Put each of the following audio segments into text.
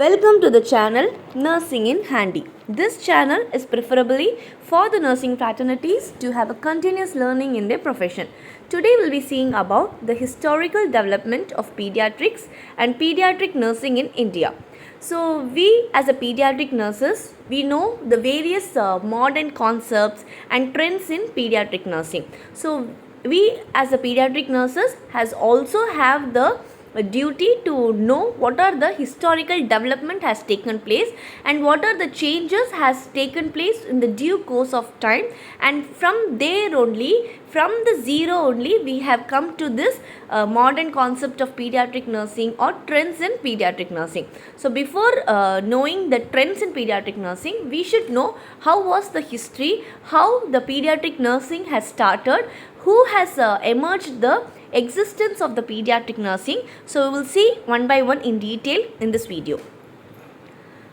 Welcome to the channel Nursing in Handy. This channel is preferably for the nursing fraternities to have a continuous learning in their profession. Today we'll be seeing about the historical development of pediatrics and pediatric nursing in India. So we as a pediatric nurses, we know the various modern concepts and trends in pediatric nursing. So we as a pediatric nurses has also have the a duty to know what are the historical development has taken place and what are the changes has taken place in the due course of time, and from there only, from the zero only, we have come to this modern concept of pediatric nursing or trends in pediatric nursing. So before knowing the trends in pediatric nursing, we should know how was the history, how the pediatric nursing has started, who has emerged the existence of the pediatric nursing. So we will see one by one in detail in this video.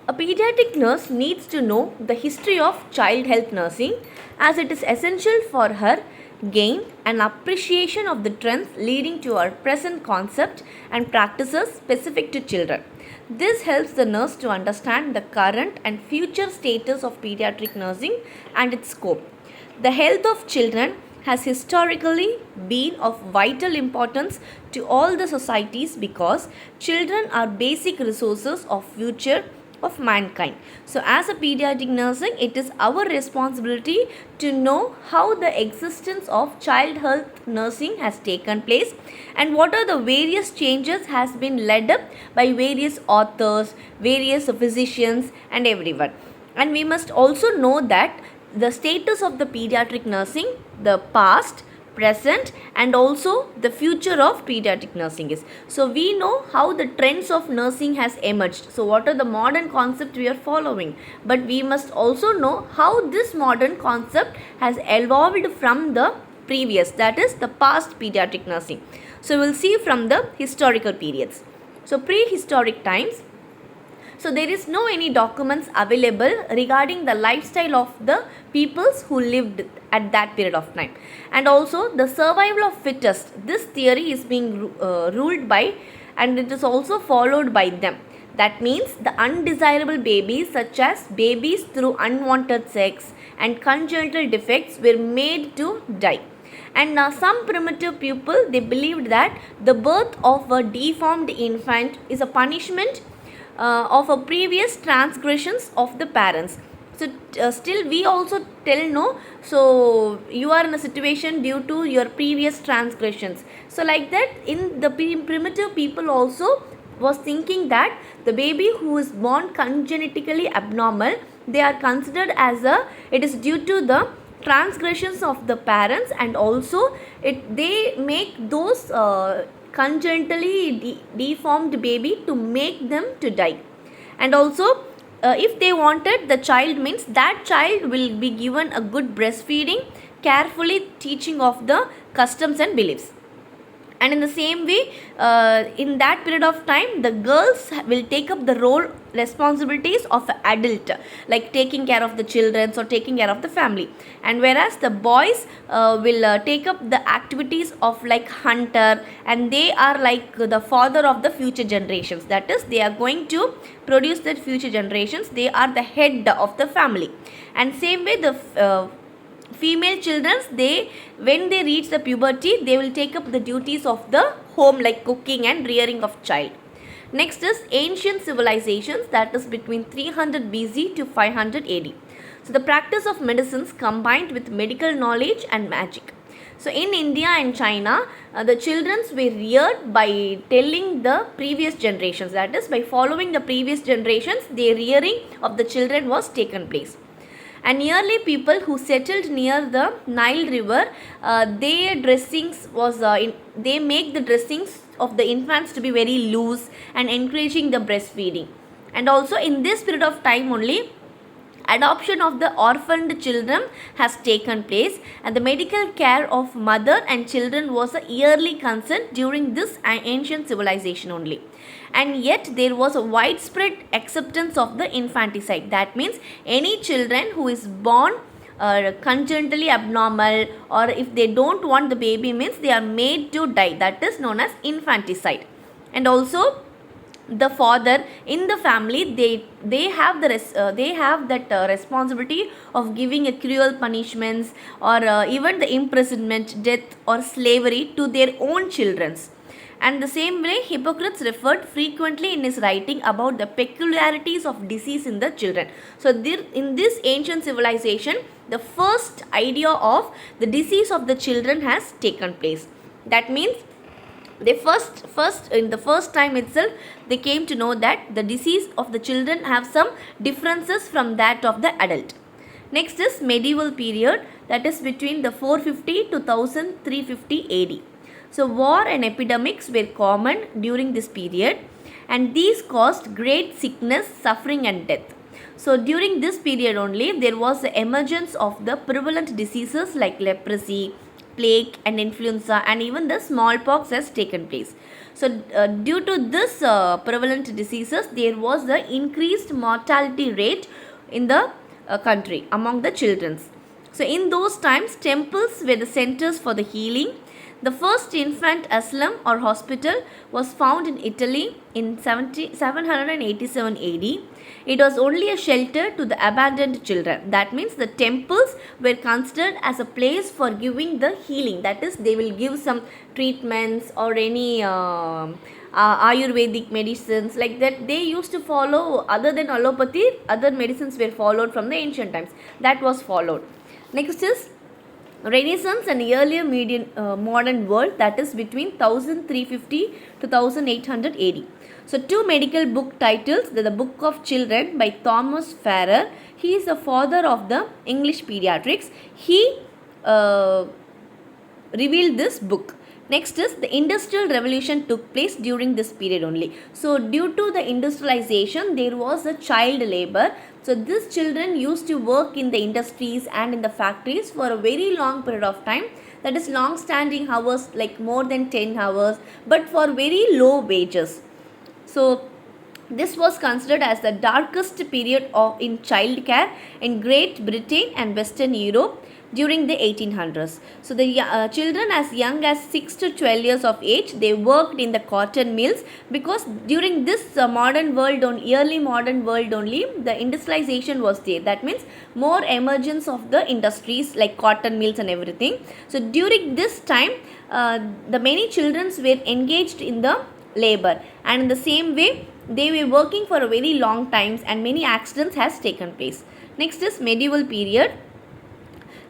A pediatric nurse needs to know the history of child health nursing, as it is essential for her gain an appreciation of the trends leading to our present concept and practices specific to children. This helps the nurse to understand the current and future status of pediatric nursing and its scope. The health of children has historically been of vital importance to all the societies because children are basic resources of future of mankind. So as a pediatric nursing, it is our responsibility to know how the existence of child health nursing has taken place and what are the various changes has been led up by various authors, various physicians and everyone. And we must also know that the status of the pediatric nursing, the past, present and also the future of pediatric nursing is. So we know how the trends of nursing has emerged. So what are the modern concepts we are following, but we must also know how this modern concept has evolved from the previous, that is the past pediatric nursing. So we'll see from the historical periods. So prehistoric times. So there is no any documents available regarding the lifestyle of the peoples who lived at that period of time. And also the survival of fittest. This theory is being ruled by, and it is also followed by them. That means the undesirable babies such as babies through unwanted sex and congenital defects were made to die. And some primitive people, they believed that the birth of a deformed infant is a punishment of a previous transgressions of the parents. So still we also tell no, so you are in a situation due to your previous transgressions. So like that, in the primitive people also was thinking that the baby who is born congenitally abnormal, they are considered as it is due to the transgressions of the parents, and also they make those congenitally deformed baby to make them to die. And also if they wanted the child, means that child will be given a good breastfeeding, carefully teaching of the customs and beliefs. And in the same way, in that period of time, the girls will take up the role responsibilities of an adult, like taking care of the children or taking care of the family. And whereas the boys will take up the activities of like hunter, and they are like the father of the future generations. That is, they are going to produce the future generations. They are the head of the family. And same way the female children, they, when they reach the puberty, they will take up the duties of the home, like cooking and rearing of child. Next is ancient civilizations, that is between 300 BC to 500 AD. So the practice of medicines combined with medical knowledge and magic. So in India and China, the children were reared by telling the previous generations, that is by following the previous generations, the rearing of the children was taken place. And early people who settled near the Nile river, their dressings was they make the dressings of the infants to be very loose and encouraging the breastfeeding. And also in this period of time only, adoption of the orphaned children has taken place, and the medical care of mother and children was a yearly concern during this ancient civilization only. And yet there was a widespread acceptance of the infanticide. That means any children who is born congenitally abnormal, or if they don't want the baby, means they are made to die. That is known as infanticide. And also the father in the family, they have they have that responsibility of giving a cruel punishments or even the imprisonment, death or slavery to their own children. And the same way, Hippocrates referred frequently in his writing about the peculiarities of disease in the children. So there, in this ancient civilization, the first idea of the disease of the children has taken place. That means they first in the first time itself, they came to know that the disease of the children have some differences from that of the adult. Next is medieval period, that is between the 450 to 1350 AD. So war and epidemics were common during this period, and these caused great sickness, suffering and death. So during this period only, there was the emergence of the prevalent diseases like leprosy, plague and influenza, and even the smallpox has taken place. So due to this prevalent diseases, there was the increased mortality rate in the country among the children. So in those times, temples were the centers for the healing. The first infant asylum or hospital was found in Italy in 787 AD. It was only a shelter to the abandoned children. That means the temples were considered as a place for giving the healing. That is, they will give some treatments or any Ayurvedic medicines like that. They used to follow, other than allopathy, other medicines were followed from the ancient times. That was followed. Next is Renaissance and earlier modern world, that is between 1350 to 1800 AD. So two medical book titles, the Book of Children by Thomas Farrer. He is the father of the English Pediatrics. He revealed this book. Next is the Industrial Revolution took place during this period only. So due to the industrialization, there was a child labor. So these children used to work in the industries and in the factories for a very long period of time. That is long standing hours, like more than 10 hours, but for very low wages. So this was considered as the darkest period in child care in Great Britain and Western Europe during the 1800s. So the children as young as 6 to 12 years of age, they worked in the cotton mills, because during this modern world, early modern world only, the industrialization was there. That means more emergence of the industries like cotton mills and everything. So during this time, the many children were engaged in the labor, and in the same way they were working for a very long times, and many accidents has taken place. Next is medieval period.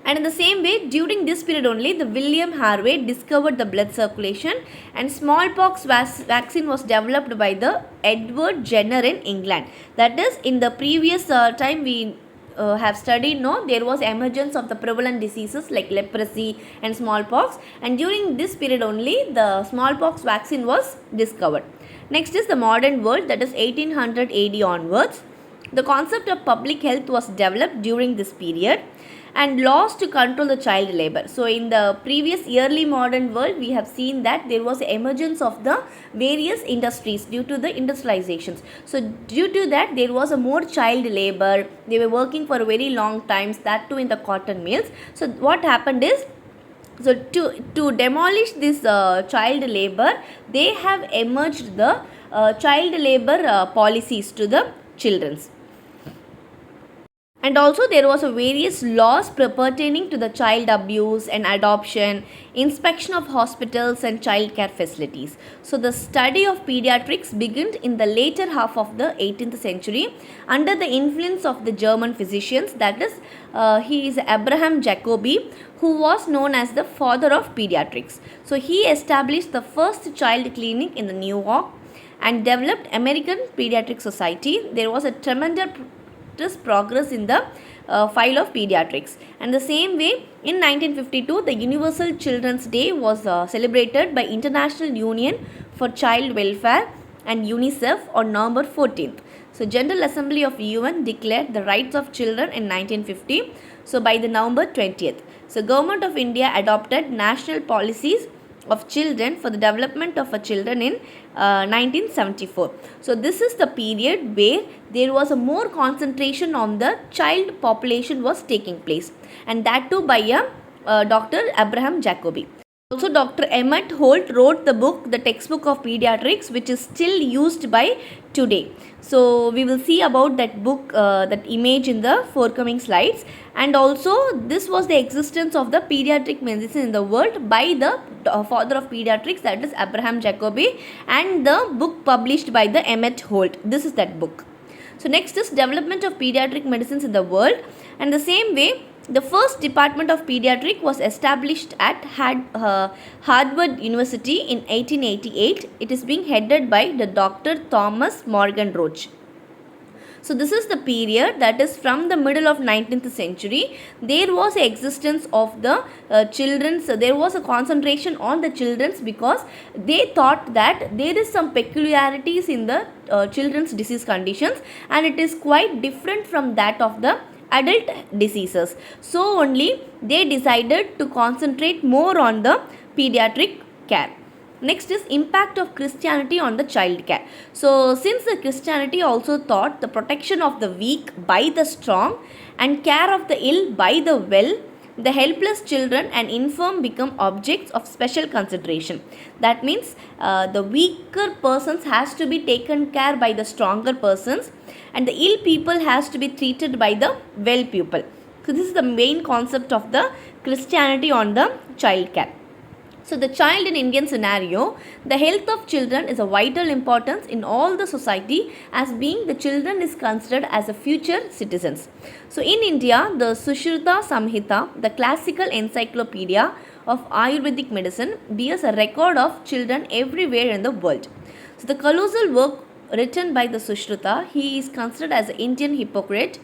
And in the same way, during this period only, the William Harvey discovered the blood circulation, and smallpox vaccine was developed by the Edward Jenner in England. That is, in the previous time we have studied, there was emergence of the prevalent diseases like leprosy and smallpox, and during this period only the smallpox vaccine was discovered. Next is the modern world, that is 1800 AD onwards. The concept of public health was developed during this period, and laws to control the child labor. So in the previous early modern world, we have seen that there was emergence of the various industries due to the industrializations. So due to that, there was a more child labor. They were working for very long times, that too in the cotton mills. So what happened is, so to demolish this child labor, they have emerged the child labor policies to the children's. And also there was a various laws pertaining to the child abuse and adoption, inspection of hospitals and child care facilities. So the study of pediatrics began in the later half of the 18th century under the influence of the German physicians. That is, he is Abraham Jacobi, who was known as the father of pediatrics. So he established the first child clinic in the New York and developed American Pediatric Society. There was a tremendous progress in the file of pediatrics. And the same way, in 1952, the Universal Children's Day was celebrated by International Union for Child Welfare and UNICEF on November 14th. So General Assembly of UN declared the rights of children in 1950. So by the November 20th. So Government of India adopted national policies of children for the development of a children in 1974. So this is the period where there was a more concentration on the child population was taking place, and that too by Dr. Abraham Jacobi. Also, Dr. Emmett Holt wrote the book, the textbook of pediatrics, which is still used by today. So, we will see about that book, that image in the forthcoming slides. And also, this was the existence of the pediatric medicine in the world by the father of pediatrics, that is Abraham Jacobi, and the book published by the Emmett Holt. This is that book. So, next is development of pediatric medicines in the world, and the same way, the first department of pediatric was established at Harvard University in 1888. It is being headed by the Dr. Thomas Morgan Roach. So this is the period, that is from the middle of 19th century. There was a existence of the children's, there was a concentration on the children's because they thought that there is some peculiarities in the children's disease conditions, and it is quite different from that of the adult diseases. So only they decided to concentrate more on the pediatric care. Next is impact of Christianity on the child care. So since the Christianity also taught the protection of the weak by the strong and care of the ill by the well, the helpless children and infirm become objects of special consideration. That means the weaker persons has to be taken care by the stronger persons, and the ill people has to be treated by the well people. So this is the main concept of the Christianity on the child care. So the child in Indian scenario, the health of children is a vital importance in all the society, as being the children is considered as a future citizens. So in India, the Sushruta Samhita, the classical encyclopedia of Ayurvedic medicine, bears a record of children everywhere in the world. So the colossal work written by the Sushruta, he is considered as an Indian Hippocrate,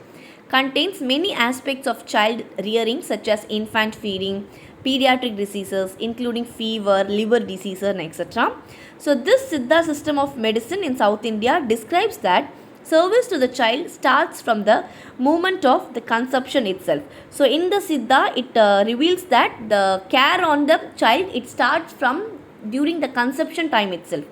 contains many aspects of child rearing such as infant feeding, pediatric diseases including fever, liver diseases, and etc. So this Siddha system of medicine in South India describes that service to the child starts from the moment of the conception itself. So in the Siddha, it reveals that the care on the child, it starts from during the conception time itself.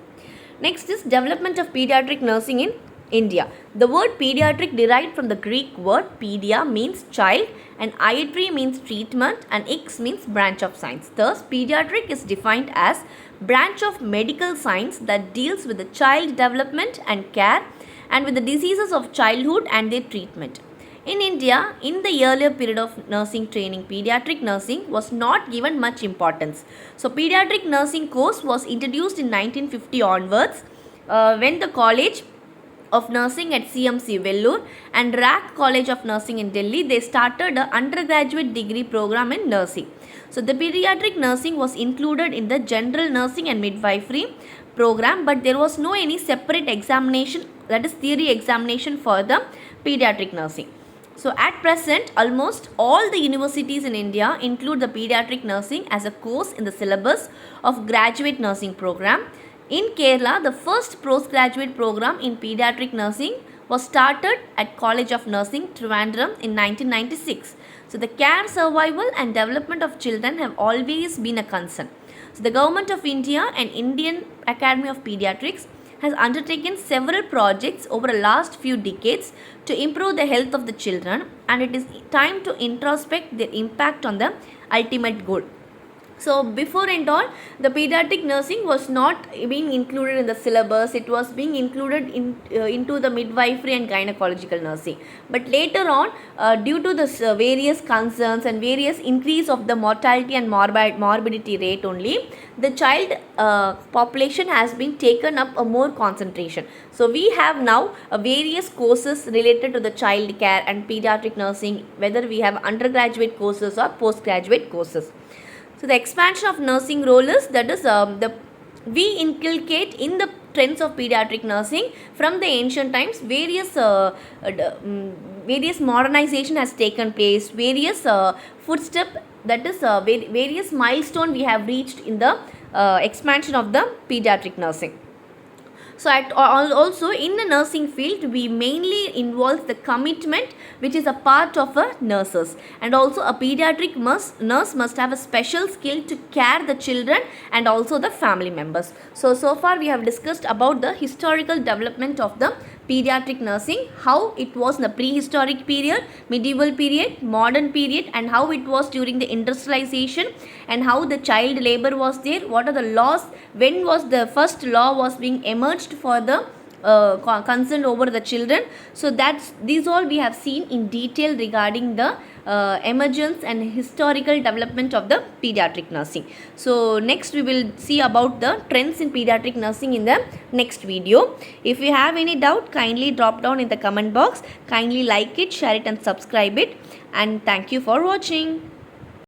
Next is development of pediatric nursing in India. The word pediatric derived from the Greek word pedia means child, and iatry means treatment, and ix means branch of science. Thus, pediatric is defined as branch of medical science that deals with the child development and care and with the diseases of childhood and their treatment. In India, in the earlier period of nursing training, pediatric nursing was not given much importance. So, pediatric nursing course was introduced in 1950 onwards when the College of Nursing at CMC Vellore and RAC College of Nursing in Delhi, they started an undergraduate degree program in nursing. So the pediatric nursing was included in the general nursing and midwifery program, but there was no any separate examination, that is theory examination for the pediatric nursing. So at present, almost all the universities in India include the pediatric nursing as a course in the syllabus of graduate nursing program. In Kerala, the first postgraduate program in pediatric nursing was started at College of Nursing, Trivandrum in 1996. So the care, survival and development of children have always been a concern. So the Government of India and Indian Academy of Pediatrics has undertaken several projects over the last few decades to improve the health of the children, and it is time to introspect their impact on the ultimate goal. So before and all, the pediatric nursing was not being included in the syllabus. It was being included into the midwifery and gynecological nursing. But later on, due to the various concerns and various increase of the mortality and morbidity rate only, the child population has been taken up a more concentration. So we have now various courses related to the child care and pediatric nursing, whether we have undergraduate courses or postgraduate courses. So the expansion of nursing role is, that is we inculcate in the trends of pediatric nursing from the ancient times. Various modernization has taken place, various footstep, that is various milestone we have reached in the expansion of the pediatric nursing. So also in the nursing field, we mainly involve the commitment which is a part of a nurses, and also a pediatric nurse must have a special skill to care the children and also the family members. So far we have discussed about the historical development of the pediatric nursing, how it was in the prehistoric period, medieval period, modern period, and how it was during the industrialization, and how the child labor was there, what are the laws, when was the first law was being emerged for the concern over the children. So that's these all we have seen in detail regarding the emergence and historical development of the pediatric nursing. So next we will see about the trends in pediatric nursing in the next video. If you have any doubt, kindly drop down in the comment box. Kindly like it, share it and subscribe it, and thank you for watching.